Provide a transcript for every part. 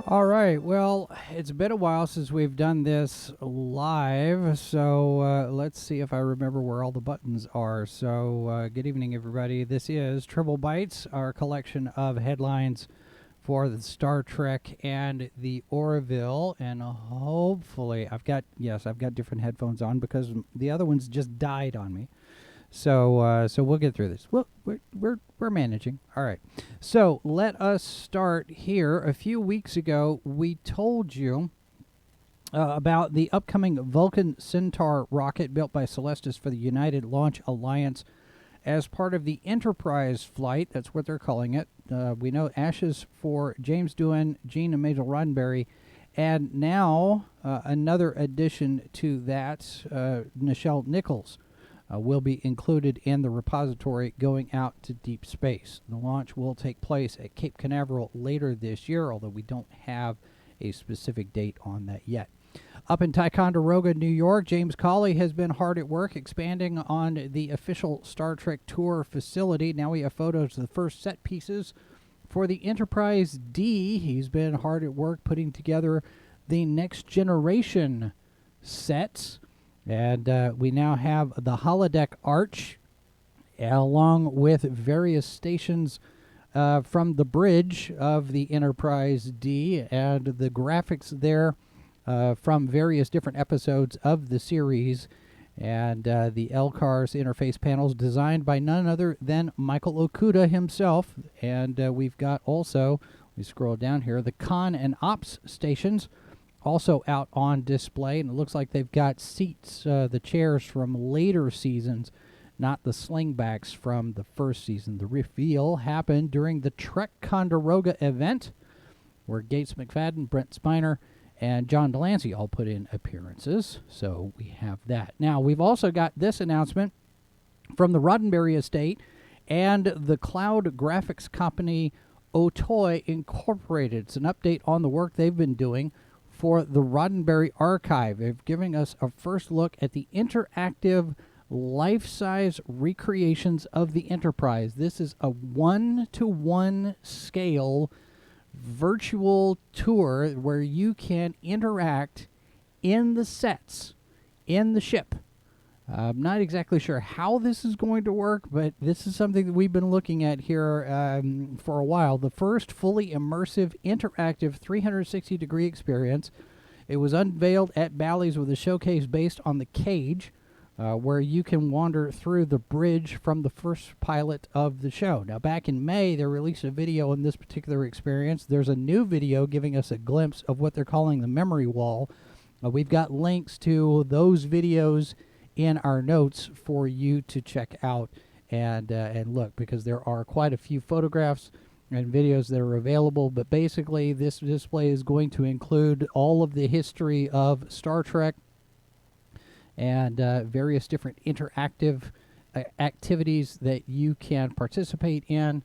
All right. Well, it's been a while since we've done this live, so let's see if I remember where all the buttons are. So, good evening, everybody. This is Tribble Bytes, our collection of headlines for the Star Trek and the Orville, and hopefully, I've got different headphones on because the other ones just died on me. So we'll get through this. We're managing. All right. So let us start here. A few weeks ago, we told you about the upcoming Vulcan Centaur rocket built by Celestis for the United Launch Alliance as part of the Enterprise flight. That's what they're calling it. We know ashes for James Doohan, Gene and Major Roddenberry, and now another addition to that, Nichelle Nichols. Will be included in the repository going out to deep space. The launch will take place at Cape Canaveral later this year, although we don't have a specific date on that yet. Up in Ticonderoga, New York, James Cawley has been hard at work expanding on the official Star Trek tour facility. Now we have photos of the first set pieces for the Enterprise D. He's been hard at work putting together the next generation sets. And we now have the holodeck arch, along with various stations from the bridge of the Enterprise D, and the graphics there from various different episodes of the series, and the LCARS interface panels designed by none other than Michael Okuda himself. And we've got also, we scroll down here, the con and ops stations also out on display, and it looks like they've got seats, the chairs from later seasons, not the slingbacks from the first season. The reveal happened during the Trekconderoga event, where Gates McFadden, Brent Spiner, and John Delancey all put in appearances, so we have that. Now, we've also got this announcement from the Roddenberry estate and the cloud graphics company Otoy Incorporated. It's an update on the work they've been doing for the Roddenberry Archive. They're giving us a first look at the interactive life-size recreations of the Enterprise. This is a 1-to-1 scale virtual tour where you can interact in the sets, in the ship. I'm not exactly sure how this is going to work, but this is something that we've been looking at here for a while. The first fully immersive, interactive 360-degree experience. It was unveiled at Bally's with a showcase based on the Cage, where you can wander through the bridge from the first pilot of the show. Now, back in May, they released a video on this particular experience. There's a new video giving us a glimpse of what they're calling the memory wall. We've got links to those videos in our notes for you to check out and look, because there are quite a few photographs and videos that are available. But basically, this display is going to include all of the history of Star Trek and various different interactive activities that you can participate in.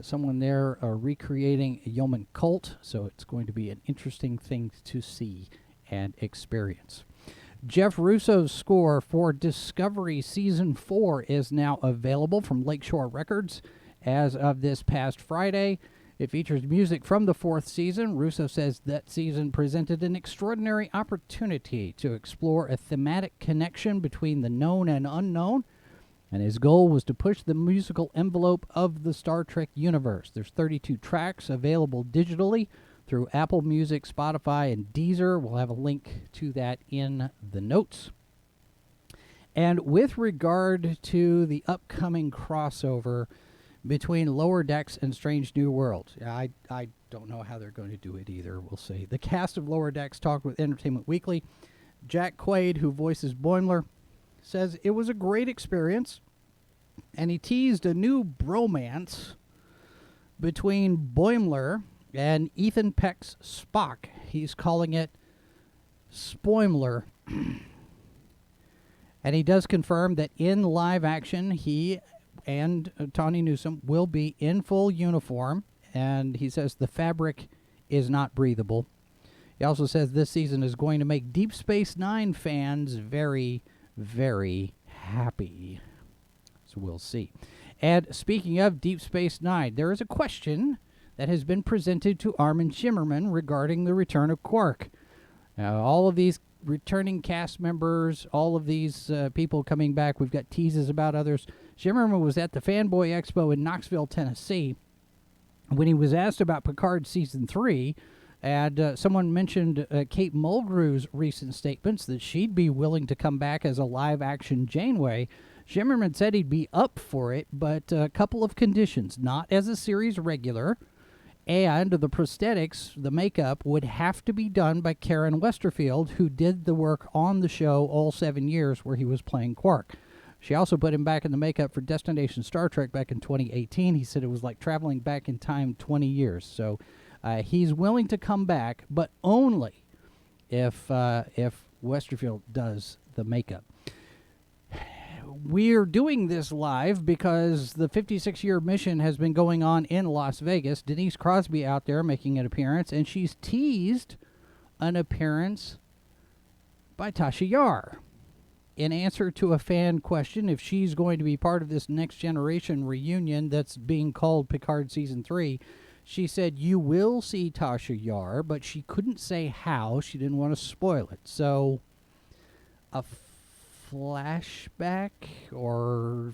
Someone there recreating a yeoman cult, so it's going to be an interesting thing to see and experience. Jeff Russo's score for Discovery Season 4 is now available from Lakeshore Records as of this past Friday. It features music from the 4th season. Russo says that season presented an extraordinary opportunity to explore a thematic connection between the known and unknown, and his goal was to push the musical envelope of the Star Trek universe. There's 32 tracks available digitally through Apple Music, Spotify, and Deezer. We'll have a link to that in the notes. And with regard to the upcoming crossover between Lower Decks and Strange New Worlds, I don't know how they're going to do it either. We'll see. The cast of Lower Decks talked with Entertainment Weekly. Jack Quaid, who voices Spoimler, says it was a great experience, and he teased a new bromance between Spoimler and Ethan Peck's Spock. He's calling it Spoimler. And he does confirm that in live action, he and Tawny Newsome will be in full uniform. And he says the fabric is not breathable. He also says this season is going to make Deep Space Nine fans very, very happy. So we'll see. And speaking of Deep Space Nine, there is a question that has been presented to Armin Shimmerman regarding the return of Quark. All of these returning cast members, all of these people coming back, we've got teases about others. Shimmerman was at the Fanboy Expo in Knoxville, Tennessee, when he was asked about Picard Season 3, and someone mentioned Kate Mulgrew's recent statements that she'd be willing to come back as a live-action Janeway. Shimmerman said he'd be up for it, but a couple of conditions. Not as a series regular, and the prosthetics, the makeup, would have to be done by Karen Westerfield, who did the work on the show all 7 years where he was playing Quark. She also put him back in the makeup for Destination Star Trek back in 2018. He said it was like traveling back in time 20 years. So he's willing to come back, but only if Westerfield does the makeup. We're doing this live because the 56-year mission has been going on in Las Vegas. Denise Crosby out there making an appearance, and she's teased an appearance by Tasha Yar. In answer to a fan question if she's going to be part of this Next Generation reunion that's being called Picard Season 3, she said, "You will see Tasha Yar," but she couldn't say how. She didn't want to spoil it. So, a flashback or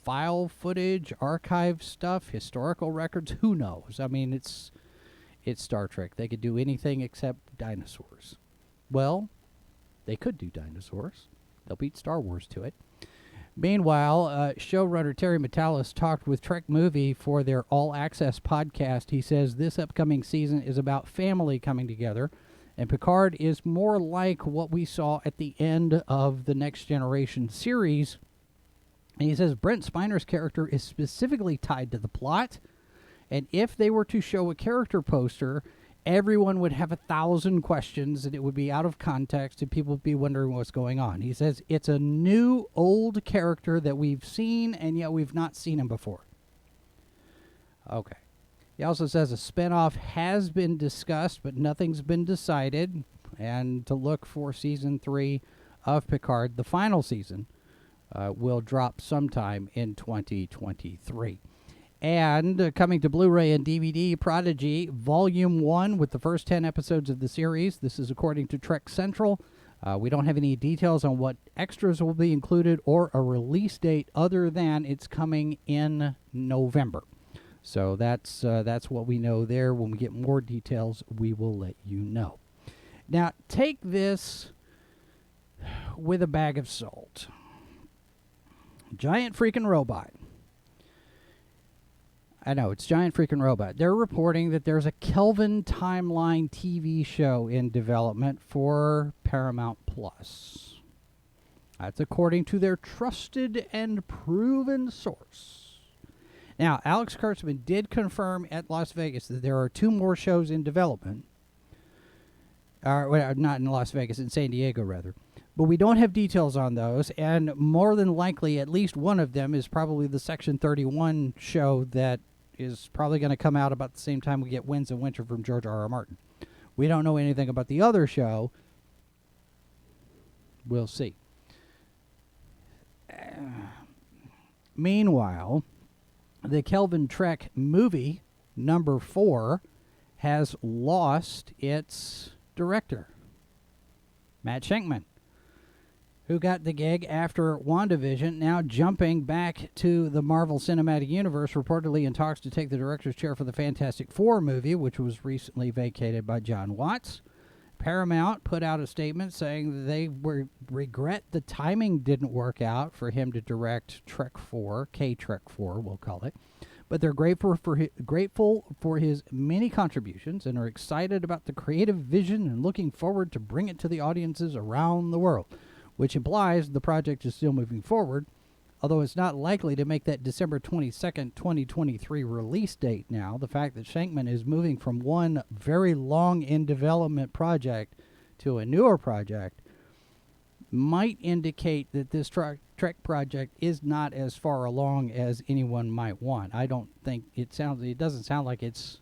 file footage, archive stuff, historical records, who knows? I mean, it's Star Trek. They could do anything except dinosaurs. Well, they could do dinosaurs. They'll beat Star Wars to it. Meanwhile, showrunner Terry Matalas talked with Trek Movie for their All Access podcast. He says this upcoming season is about family coming together, and Picard is more like what we saw at the end of the Next Generation series. And he says Brent Spiner's character is specifically tied to the plot, and if they were to show a character poster, everyone would have 1,000 questions, and it would be out of context, and people would be wondering what's going on. He says it's a new, old character that we've seen, and yet we've not seen him before. Okay. He also says a spinoff has been discussed, but nothing's been decided, and to look for Season 3 of Picard, the final season, will drop sometime in 2023. And coming to Blu-ray and DVD, Prodigy Volume 1 with the first 10 episodes of the series. This is according to Trek Central. We don't have any details on what extras will be included or a release date other than it's coming in November. So that's what we know there. When we get more details, we will let you know. Now, take this with a bag of salt. Giant freaking robot. I know, it's Giant freaking robot. They're reporting that there's a Kelvin timeline TV show in development for Paramount Plus. That's according to their trusted and proven source. Now, Alex Kurtzman did confirm at Las Vegas that there are 2 more shows in development. Well, not in Las Vegas, in San Diego, rather. But we don't have details on those, and more than likely, at least one of them is probably the Section 31 show that is probably going to come out about the same time we get Winds of Winter from George R.R. Martin. We don't know anything about the other show. We'll see. Meanwhile, the Kelvin Trek movie, number 4, has lost its director, Matt Shankman, who got the gig after WandaVision, now jumping back to the Marvel Cinematic Universe, reportedly in talks to take the director's chair for the Fantastic Four movie, which was recently vacated by John Watts. Paramount put out a statement saying they regret the timing didn't work out for him to direct Trek 4, K-Trek 4, we'll call it. But they're grateful for his many contributions and are excited about the creative vision and looking forward to bring it to the audiences around the world, which implies the project is still moving forward, although it's not likely to make that December 22nd, 2023 release date now. The fact that Shankman is moving from one very long in development project to a newer project might indicate that this Trek project is not as far along as anyone might want. I don't think it doesn't sound like it's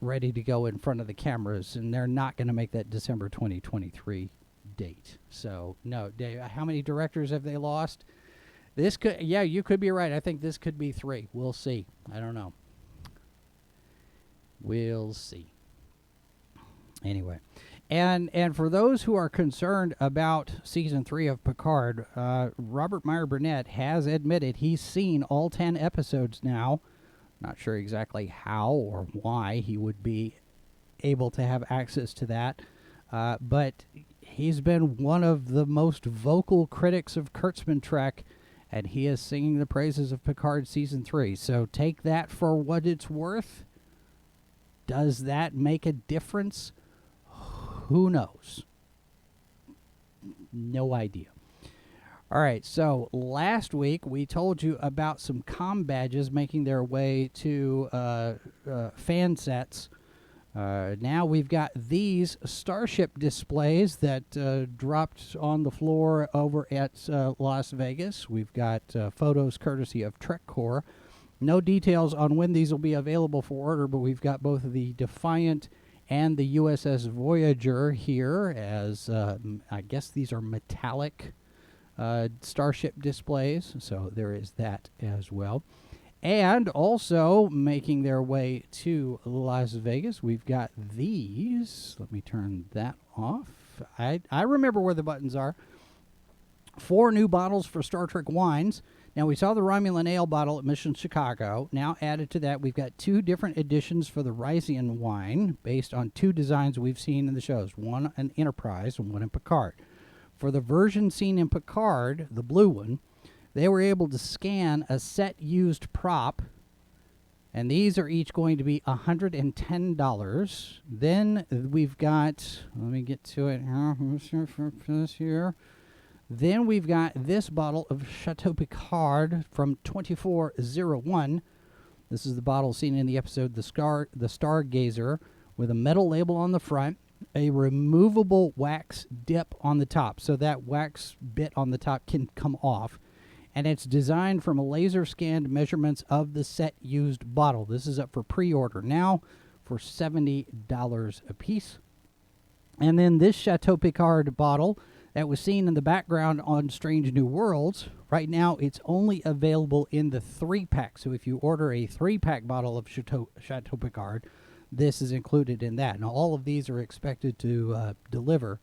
ready to go in front of the cameras, and they're not going to make that December 2023 date. So no, how many directors have they lost? This could, yeah, you could be right. I think this could be 3. We'll see. I don't know. We'll see. Anyway, and for those who are concerned about season 3 of Picard, Robert Meyer Burnett has admitted he's seen all 10 episodes now. Not sure exactly how or why he would be able to have access to that, but he's been one of the most vocal critics of Kurtzman Trek, and he is singing the praises of Picard season 3. So take that for what it's worth. Does that make a difference? Who knows? No idea. All right, so last week we told you about some comm badges making their way to fan sets. Now we've got these Starship displays that dropped on the floor over at Las Vegas. We've got photos courtesy of TrekCore. No details on when these will be available for order, but we've got both the Defiant and the USS Voyager here as, I guess these are metallic Starship displays, so there is that as well. And also making their way to Las Vegas, we've got these. Let me turn that off. I remember where the buttons are. 4 new bottles for Star Trek wines. Now, we saw the Romulan Ale bottle at Mission Chicago. Now, added to that, we've got 2 different editions for the Ryzian wine based on 2 designs we've seen in the shows. One in Enterprise and one in Picard. For the version seen in Picard, the blue one, they were able to scan a set-used prop, and these are each going to be $110. Then we've got, let me get to it here. Then we've got this bottle of Chateau Picard from 2401. This is the bottle seen in the episode The Stargazer, with a metal label on the front, a removable wax dip on the top, so that wax bit on the top can come off. And it's designed from a laser-scanned measurements of the set-used bottle. This is up for pre-order now for $70 a piece. And then this Chateau Picard bottle that was seen in the background on Strange New Worlds, right now it's only available in the 3-pack. So if you order a 3-pack bottle of Chateau Picard, this is included in that. Now, all of these are expected to deliver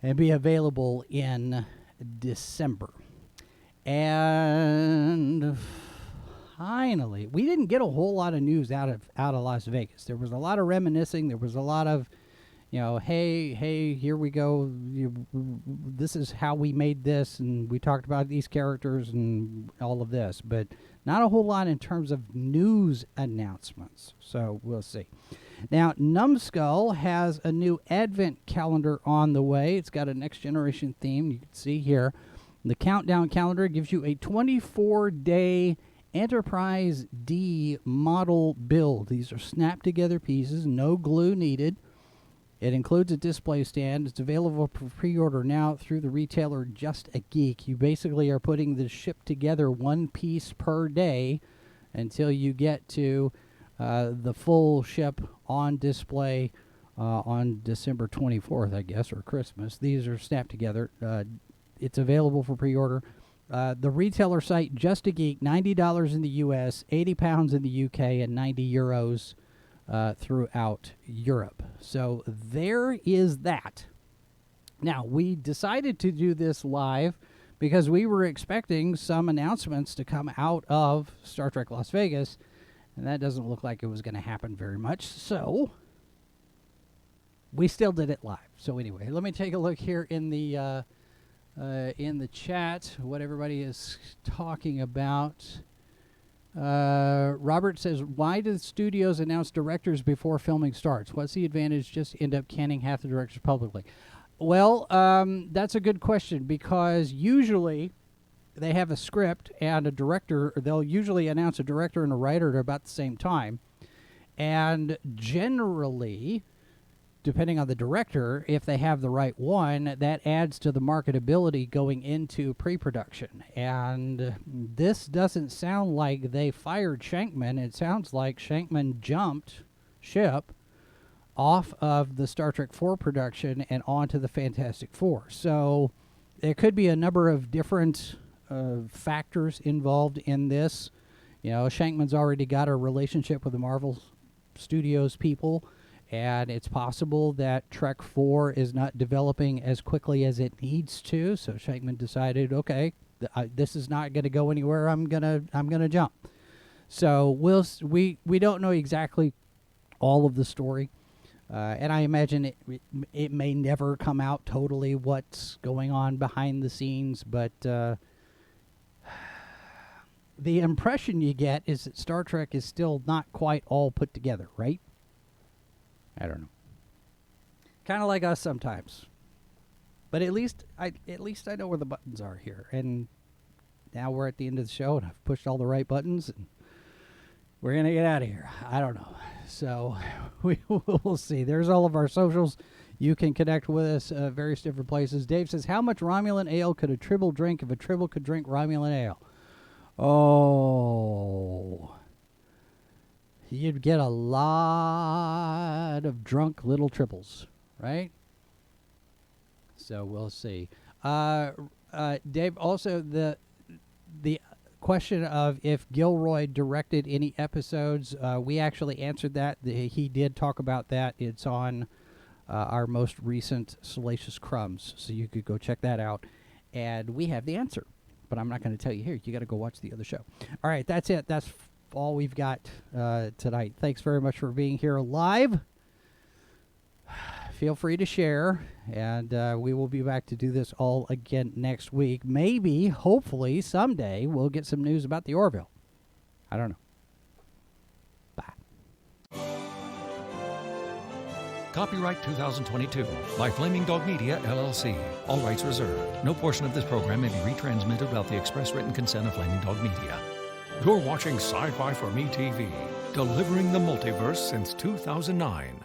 and be available in December. And finally, we didn't get a whole lot of news out of Las Vegas. There was a lot of reminiscing. There was a lot of, hey, here we go. This is how we made this, and we talked about these characters and all of this, but not a whole lot in terms of news announcements. So we'll see. Now, Numskull has a new Advent calendar on the way. It's got a Next Generation theme. You can see here. The countdown calendar gives you a 24-day Enterprise D model build. These are snap-together pieces, no glue needed. It includes a display stand. It's available for pre-order now through the retailer Just a Geek. You basically are putting the ship together one piece per day until you get to the full ship on display on December 24th, I guess, or Christmas. These are snapped together. It's available for pre-order. The retailer site Just a Geek, $90 in the U.S., £80 in the U.K., and €90 throughout Europe. So there is that. Now, we decided to do this live because we were expecting some announcements to come out of Star Trek Las Vegas, and that doesn't look like it was going to happen very much. So we still did it live. So anyway, let me take a look here in the chat, what everybody is talking about. Robert says, why do studios announce directors before filming starts? What's the advantage? Just end up canning half the directors publicly. Well, that's a good question, because usually they have a script and a director. They'll usually announce a director and a writer at about the same time. And generally, depending on the director, if they have the right one, that adds to the marketability going into pre-production. And this doesn't sound like they fired Shankman. It sounds like Shankman jumped ship off of the Star Trek IV production and onto the Fantastic Four. So there could be a number of different factors involved in this. Shankman's already got a relationship with the Marvel Studios people, and it's possible that Trek 4 is not developing as quickly as it needs to. So Shankman decided, okay, this is not going to go anywhere. I'm gonna jump. So we don't know exactly all of the story, and I imagine it may never come out totally what's going on behind the scenes, but the impression you get is that Star Trek is still not quite all put together, right? I don't know. Kind of like us sometimes. But at least I know where the buttons are here. And now we're at the end of the show, and I've pushed all the right buttons, and we're going to get out of here. I don't know. So we'll see. There's all of our socials. You can connect with us various different places. Dave says, how much Romulan ale could a Tribble drink if a Tribble could drink Romulan ale? Oh, you'd get a lot of drunk little Tribbles, right? So we'll see. Dave, also the question of if Gilroy directed any episodes, we actually answered that. He did talk about that. It's on our most recent Salacious Crumbs, so you could go check that out. And we have the answer, but I'm not going to tell you here. You got to go watch the other show. All right, that's it. That's all we've got tonight. Thanks very much for being here live. Feel free to share, and we will be back to do this all again next week. Maybe, hopefully, someday we'll get some news about the Orville. I don't know. Bye. Copyright 2022 by Flaming Dog Media, LLC. All rights reserved. No portion of this program may be retransmitted without the express written consent of Flaming Dog Media. You're watching Sci-Fi for Me TV, delivering the multiverse since 2009.